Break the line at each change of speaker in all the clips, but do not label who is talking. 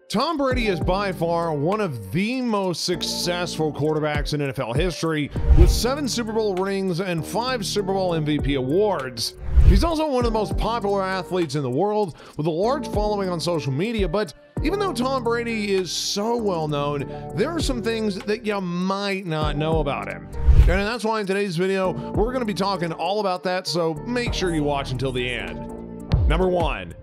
Tom Brady is by far one of the most successful quarterbacks in NFL history, with 7 Super Bowl rings and 5 Super Bowl MVP awards. He's also one of the most popular athletes in the world, with a large following on social media, but even though Tom Brady is so well known, there are some things that you might not know about him. And that's why in today's video, we're going to be talking all about that, so make sure you watch until the end. Number 1.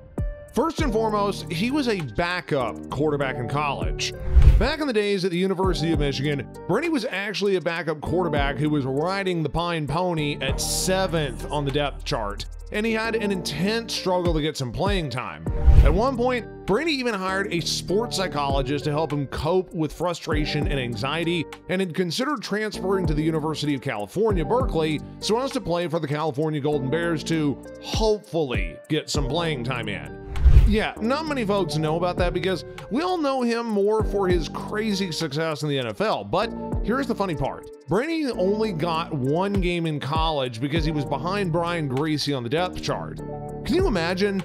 First and foremost, he was a backup quarterback in college. Back in the days at the University of Michigan, Brady was actually a backup quarterback who was riding the Pine Pony at 7th on the depth chart, and he had an intense struggle to get some playing time. At one point, Brady even hired a sports psychologist to help him cope with frustration and anxiety, and had considered transferring to the University of California, Berkeley, so as to play for the California Golden Bears to hopefully get some playing time in. Yeah, not many folks know about that because we all know him more for his crazy success in the NFL, but here's the funny part. Brady only got 1 game in college because he was behind Brian Griese on the depth chart. Can you imagine,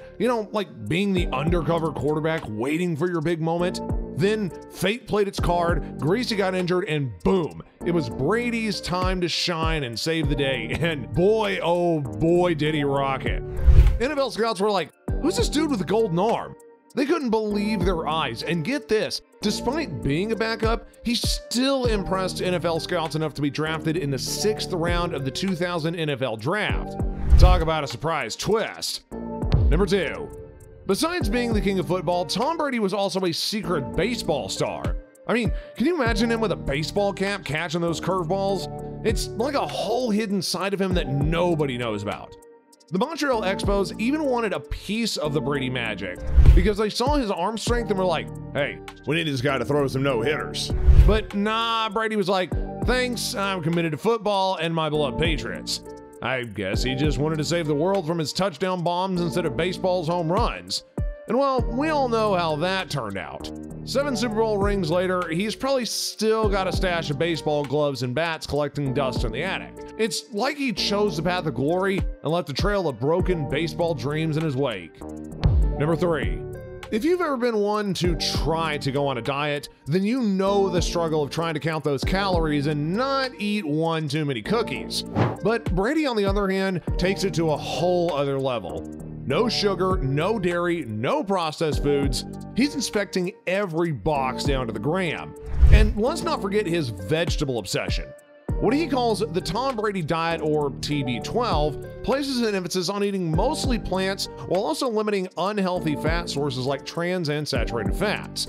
like being the undercover quarterback waiting for your big moment? Then fate played its card, Griese got injured, and boom, it was Brady's time to shine and save the day, and boy, oh boy, did he rock it. NFL scouts were like, who's this dude with a golden arm? They couldn't believe their eyes, and get this, despite being a backup, he still impressed NFL scouts enough to be drafted in the 6th round of the 2000 NFL Draft. Talk about a surprise twist. Number 2. Besides being the king of football, Tom Brady was also a secret baseball star. I mean, can you imagine him with a baseball cap catching those curveballs? It's like a whole hidden side of him that nobody knows about. The Montreal Expos even wanted a piece of the Brady magic because they saw his arm strength and were like, hey, we need this guy to throw some no-hitters. But nah, Brady was like, thanks, I'm committed to football and my beloved Patriots. I guess he just wanted to save the world from his touchdown bombs instead of baseball's home runs. And well, we all know how that turned out. 7 Super Bowl rings later, he's probably still got a stash of baseball gloves and bats collecting dust in the attic. It's like he chose the path of glory and left a trail of broken baseball dreams in his wake. Number 3. If you've ever been one to try to go on a diet, then you know the struggle of trying to count those calories and not eat one too many cookies. But Brady, on the other hand, takes it to a whole other level. No sugar, no dairy, no processed foods. He's inspecting every box down to the gram. And let's not forget his vegetable obsession. What he calls the Tom Brady diet, or TB12, places an emphasis on eating mostly plants while also limiting unhealthy fat sources like trans and saturated fats.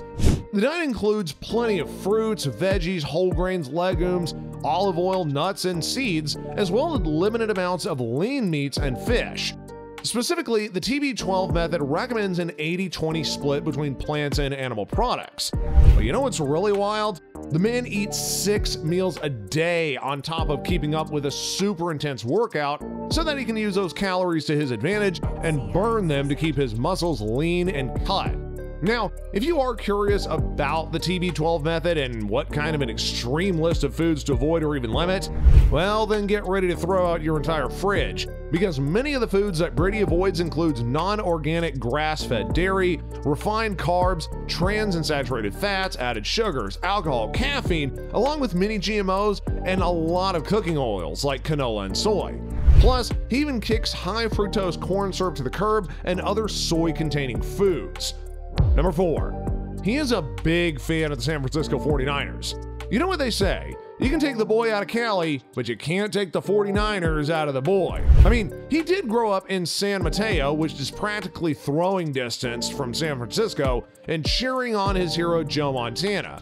The diet includes plenty of fruits, veggies, whole grains, legumes, olive oil, nuts, and seeds, as well as limited amounts of lean meats and fish. Specifically, the TB12 method recommends an 80-20 split between plants and animal products. But you know what's really wild? The man eats 6 meals a day on top of keeping up with a super intense workout so that he can use those calories to his advantage and burn them to keep his muscles lean and cut. Now, if you are curious about the TB12 method and what kind of an extreme list of foods to avoid or even limit, well, then get ready to throw out your entire fridge, because many of the foods that Brady avoids includes non-organic grass-fed dairy, refined carbs, trans and saturated fats, added sugars, alcohol, caffeine, along with many GMOs and a lot of cooking oils like canola and soy. Plus, he even kicks high fructose corn syrup to the curb and other soy-containing foods. Number 4. He is a big fan of the San Francisco 49ers. You know what they say, you can take the boy out of Cali, but you can't take the 49ers out of the boy. I mean, he did grow up in San Mateo, which is practically throwing distance from San Francisco, and cheering on his hero Joe Montana.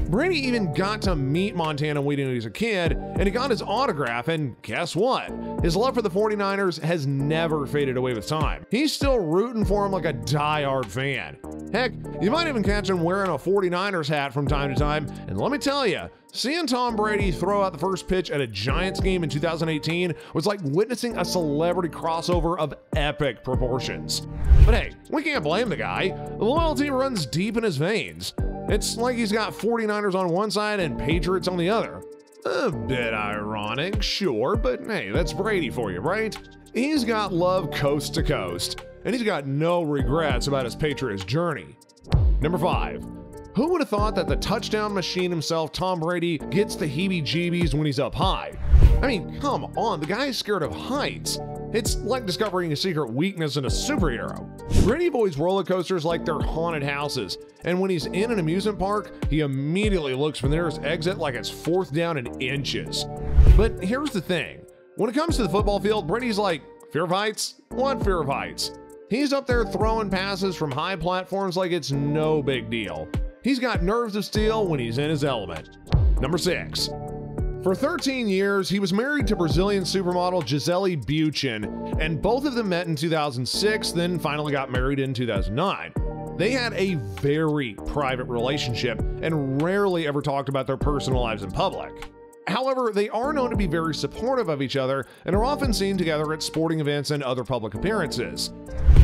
Brady even got to meet Montana when he was a kid, and he got his autograph, and guess what? His love for the 49ers has never faded away with time. He's still rooting for him like a die-hard fan. Heck, you might even catch him wearing a 49ers hat from time to time, and let me tell you, seeing Tom Brady throw out the first pitch at a Giants game in 2018 was like witnessing a celebrity crossover of epic proportions. But hey, we can't blame the guy. The loyalty runs deep in his veins. It's like he's got 49ers on one side and Patriots on the other. A bit ironic, sure, but hey, that's Brady for you, right? He's got love coast to coast, and he's got no regrets about his Patriots journey. Number 5. Who would have thought that the touchdown machine himself, Tom Brady, gets the heebie-jeebies when he's up high? I mean, come on, the guy is scared of heights. It's like discovering a secret weakness in a superhero. Brady avoids roller coasters like they're haunted houses, and when he's in an amusement park, he immediately looks for the nearest exit like it's 4th down in inches. But here's the thing. When it comes to the football field, Brady's like, fear of heights? What fear of heights? He's up there throwing passes from high platforms like it's no big deal. He's got nerves of steel when he's in his element. Number 6. For 13 years, he was married to Brazilian supermodel Gisele Bündchen, and both of them met in 2006, then finally got married in 2009. They had a very private relationship and rarely ever talked about their personal lives in public. However, they are known to be very supportive of each other and are often seen together at sporting events and other public appearances.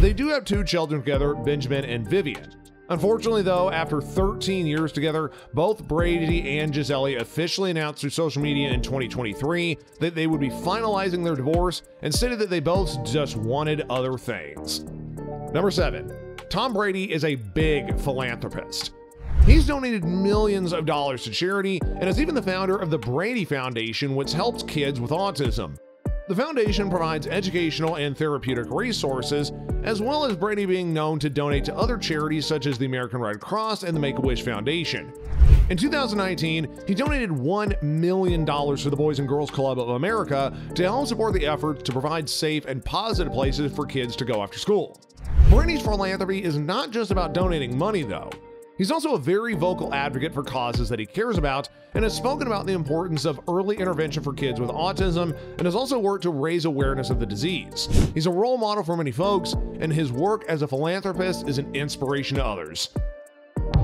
They do have 2 children together, Benjamin and Vivian. Unfortunately though, after 13 years together, both Brady and Gisele officially announced through social media in 2023 that they would be finalizing their divorce and stated that they both just wanted other things. Number 7. Tom Brady is a big philanthropist. He's donated millions of dollars to charity and is even the founder of the Brady Foundation, which helps kids with autism. The foundation provides educational and therapeutic resources, as well as Brady being known to donate to other charities such as the American Red Cross and the Make-A-Wish Foundation. In 2019, he donated $1 million to the Boys and Girls Club of America to help support the efforts to provide safe and positive places for kids to go after school. Brady's philanthropy is not just about donating money though. He's also a very vocal advocate for causes that he cares about and has spoken about the importance of early intervention for kids with autism and has also worked to raise awareness of the disease. He's a role model for many folks, and his work as a philanthropist is an inspiration to others.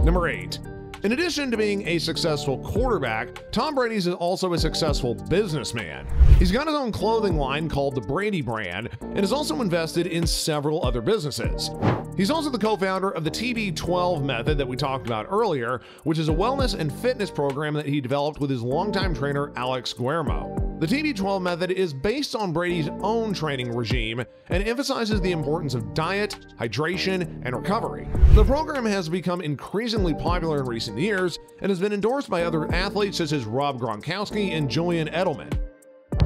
Number 8. In addition to being a successful quarterback, Tom Brady is also a successful businessman. He's got his own clothing line called the Brady brand and is also invested in several other businesses. He's also the co-founder of the TB12 method that we talked about earlier, which is a wellness and fitness program that he developed with his longtime trainer Alex Guillermo. The TB12 method is based on Brady's own training regime and emphasizes the importance of diet, hydration, and recovery. The program has become increasingly popular in recent years and has been endorsed by other athletes such as Rob Gronkowski and Julian Edelman.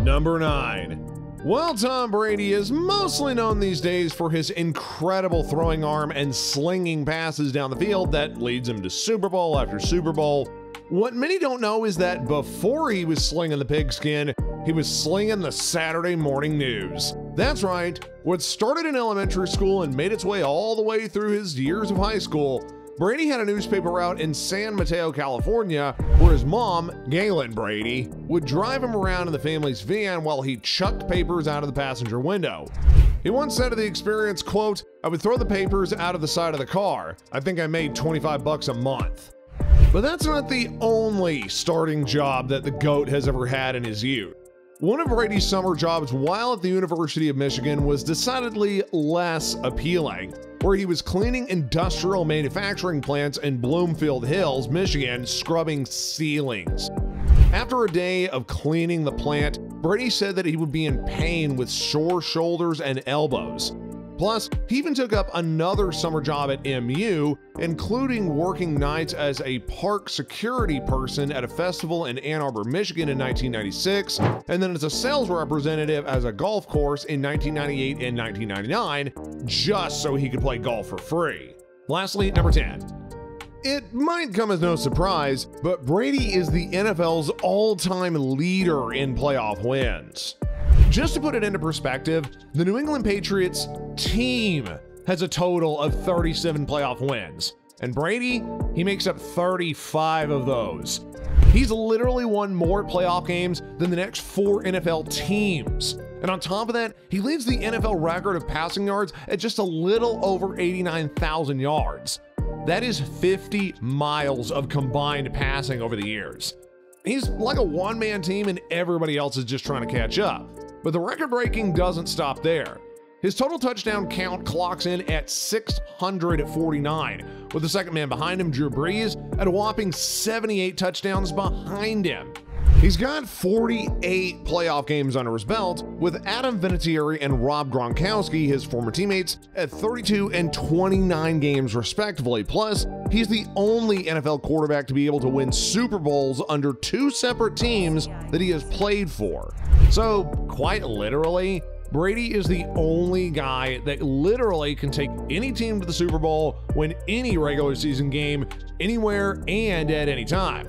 Number 9. While Tom Brady is mostly known these days for his incredible throwing arm and slinging passes down the field that leads him to Super Bowl after Super Bowl, what many don't know is that before he was slinging the pigskin, he was slinging the Saturday morning news. That's right, what started in elementary school and made its way all the way through his years of high school, Brady had a newspaper route in San Mateo, California, where his mom, Galen Brady, would drive him around in the family's van while he chucked papers out of the passenger window. He once said of the experience, quote, "I would throw the papers out of the side of the car. I think I made 25 bucks a month." But that's not the only starting job that the GOAT has ever had in his youth. One of Brady's summer jobs while at the University of Michigan was decidedly less appealing, where he was cleaning industrial manufacturing plants in Bloomfield Hills, Michigan, scrubbing ceilings. After a day of cleaning the plant, Brady said that he would be in pain with sore shoulders and elbows. Plus, he even took up another summer job at MU, including working nights as a park security person at a festival in Ann Arbor, Michigan in 1996, and then as a sales representative as a golf course in 1998 and 1999, just so he could play golf for free. Lastly, number 10. It might come as no surprise, but Brady is the NFL's all-time leader in playoff wins. Just to put it into perspective, the New England Patriots team has a total of 37 playoff wins, and Brady, he makes up 35 of those. He's literally won more playoff games than the next 4 NFL teams. And on top of that, he leads the NFL record of passing yards at just a little over 89,000 yards. That is 50 miles of combined passing over the years. He's like a one-man team and everybody else is just trying to catch up. But the record-breaking doesn't stop there. His total touchdown count clocks in at 649, with the second man behind him, Drew Brees, at a whopping 78 touchdowns behind him. He's got 48 playoff games under his belt, with Adam Vinatieri and Rob Gronkowski, his former teammates, at 32 and 29 games respectively. Plus, he's the only NFL quarterback to be able to win Super Bowls under two separate teams that he has played for. So, quite literally, Brady is the only guy that literally can take any team to the Super Bowl, win any regular season game, anywhere and at any time.